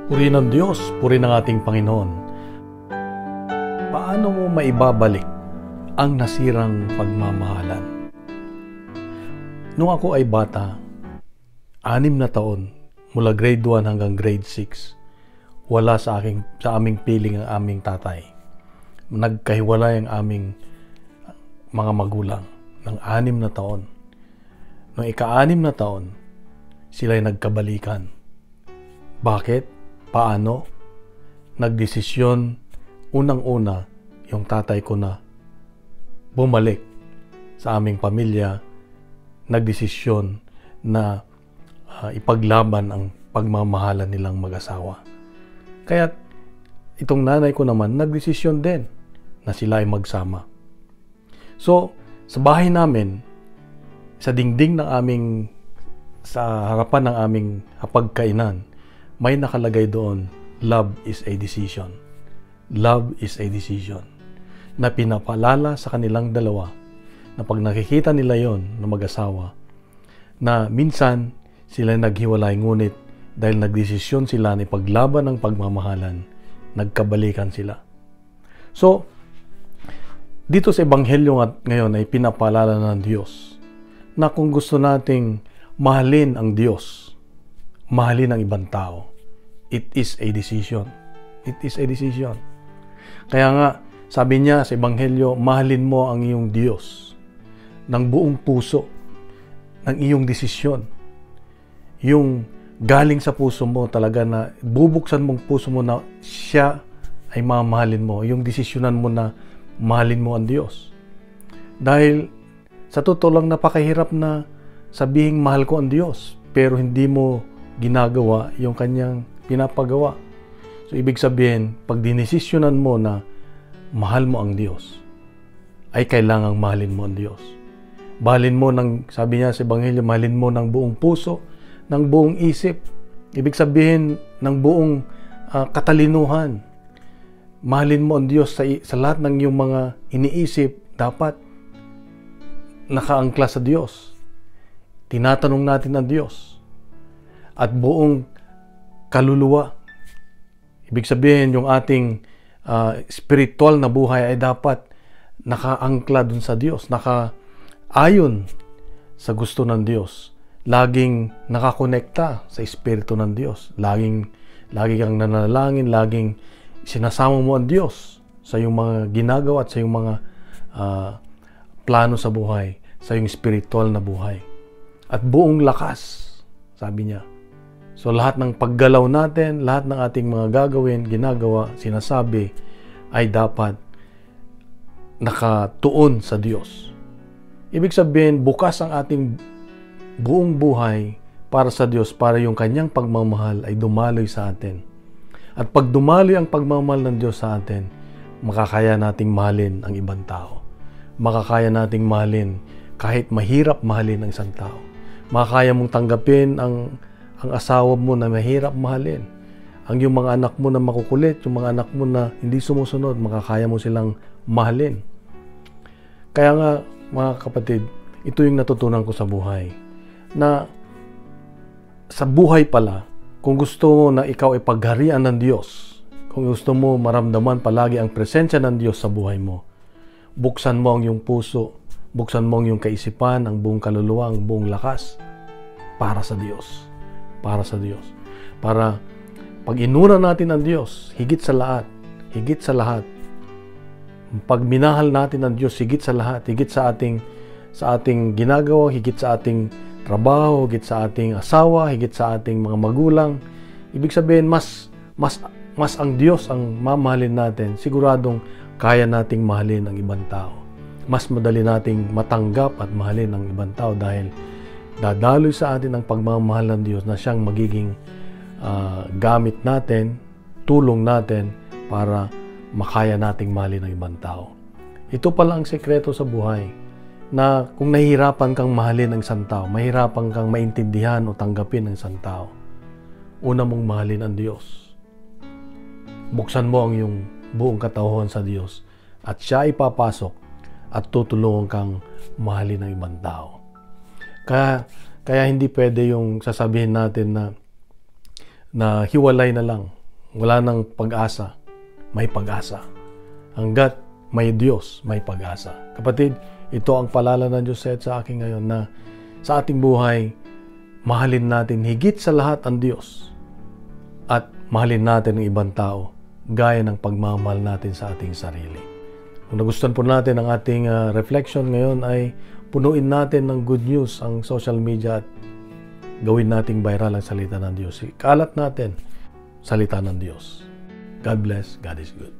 Purihin ng Diyos, purihin ng ating Panginoon. Paano mo maibabalik ang nasirang pagmamahalan? Nung ako ay bata, 6 na taon, mula grade 1 hanggang grade 6, wala sa aming piling ang aming tatay. Nagkahiwalay ang aming mga magulang ng 6 na taon. Noong ika-6 na taon, sila'y nagkabalikan. Bakit? Paano? Nagdesisyon, unang-una, yung tatay ko na bumalik sa aming pamilya, nagdesisyon na ipaglaban ang pagmamahalan nilang mag-asawa. Kaya itong nanay ko naman, nagdesisyon din na sila ay magsama. So, sa bahay namin, sa dingding ng sa harapan ng aming hapagkainan, may nakalagay doon, love is a decision. Love is a decision. Na pinapaalala sa kanilang dalawa na pag nakikita nila yon na mag-asawa, na minsan sila naghiwalay, ngunit dahil nagdesisyon sila na ipaglaban ng pagmamahalan, nagkabalikan sila. So, dito sa Ebanghelyo ngayon ay pinapaalala ng Diyos na kung gusto nating mahalin ang Diyos, mahalin ang ibang tao, it is a decision. It is a decision. Kaya nga, sabi niya sa Ebanghelyo, mahalin mo ang iyong Diyos ng buong puso, ng iyong desisyon. Yung galing sa puso mo talaga na bubuksan mong puso mo na siya ay mamahalin mo. Yung desisyonan mo na mahalin mo ang Diyos. Dahil sa totoo lang napakahirap na sabihing mahal ko ang Diyos, pero hindi mo ginagawa yung kanyang pinapagawa. So, ibig sabihin, pag dinesisyonan mo na mahal mo ang Diyos, ay kailangang mahalin mo ang Diyos. Mahalin mo sabi niya sa Ebanghelyo, mahalin mo ng buong puso, ng buong isip. Ibig sabihin, ng buong katalinuhan. Mahalin mo ang Diyos sa lahat ng iyong mga iniisip, dapat nakaangkla sa Diyos. Tinatanong natin ang Diyos. At buong kaluluwa. Ibig sabihin, yung ating spiritual na buhay ay dapat nakaangkla dun sa Diyos, nakaayon sa gusto ng Diyos. Laging nakakonekta sa Espiritu ng Diyos. Lagi kang nanalangin, laging sinasama mo ang Diyos sa iyong mga ginagawa at sa iyong mga plano sa buhay, sa iyong spiritual na buhay. At buong lakas, sabi niya. So lahat ng paggalaw natin, lahat ng ating mga gagawin, ginagawa, sinasabi, ay dapat nakatuon sa Diyos. Ibig sabihin, bukas ang ating buong buhay para sa Diyos, para yung kanyang pagmamahal ay dumaloy sa atin. At pag dumaloy ang pagmamahal ng Diyos sa atin, makakaya nating mahalin ang ibang tao. Makakaya nating mahalin kahit mahirap mahalin ang isang tao. Makakaya mong tanggapin ang asawa mo na mahirap mahalin. Ang yung mga anak mo na makukulit, yung mga anak mo na hindi sumusunod, makakaya mo silang mahalin. Kaya nga, mga kapatid, ito yung natutunan ko sa buhay. Na sa buhay pala, kung gusto mo na ikaw ay pagharian ng Diyos, kung gusto mo maramdaman palagi ang presensya ng Diyos sa buhay mo, buksan mo ang iyong puso, buksan mo ang iyong kaisipan, ang buong kaluluwa, ang buong lakas para sa Diyos. Para sa Diyos. Para pag inuna natin ang Diyos, higit sa lahat, pag minahal natin ang Diyos higit sa lahat, higit sa ating ginagawa, higit sa ating trabaho, higit sa ating asawa, higit sa ating mga magulang, ibig sabihin mas ang Diyos ang mamahalin natin, siguradong kaya nating mahalin ang ibang tao. Mas madali nating matanggap at mahalin ang ibang tao dahil dadaloy sa atin ang pagmamahal ng Diyos na siyang magiging gamit natin, tulong natin para makaya nating mahalin ang ibang tao. Ito pala ang sekreto sa buhay, na kung nahihirapan kang mahalin ang isang tao, mahirapan kang maintindihan o tanggapin ang isang tao, una mong mahalin ang Diyos. Buksan mo ang iyong buong katauhan sa Diyos at siya ipapasok at tutulungan kang mahalin ang ibang tao. Kaya hindi pwede yung sasabihin natin na hiwalay na lang. wala nang pag-asa, may pag-asa. Hanggat may Diyos, may pag-asa. Kapatid, ito ang paalala ng Diyos sa akin ngayon na sa ating buhay, mahalin natin higit sa lahat ang Diyos at mahalin natin ang ibang tao gaya ng pagmamahal natin sa ating sarili. Kung nagustuhan po natin ang ating reflection ngayon ay punuin natin ng good news ang social media at gawin nating viral ang salita ng Diyos. Ikalat natin salita ng Diyos. God bless. God is good.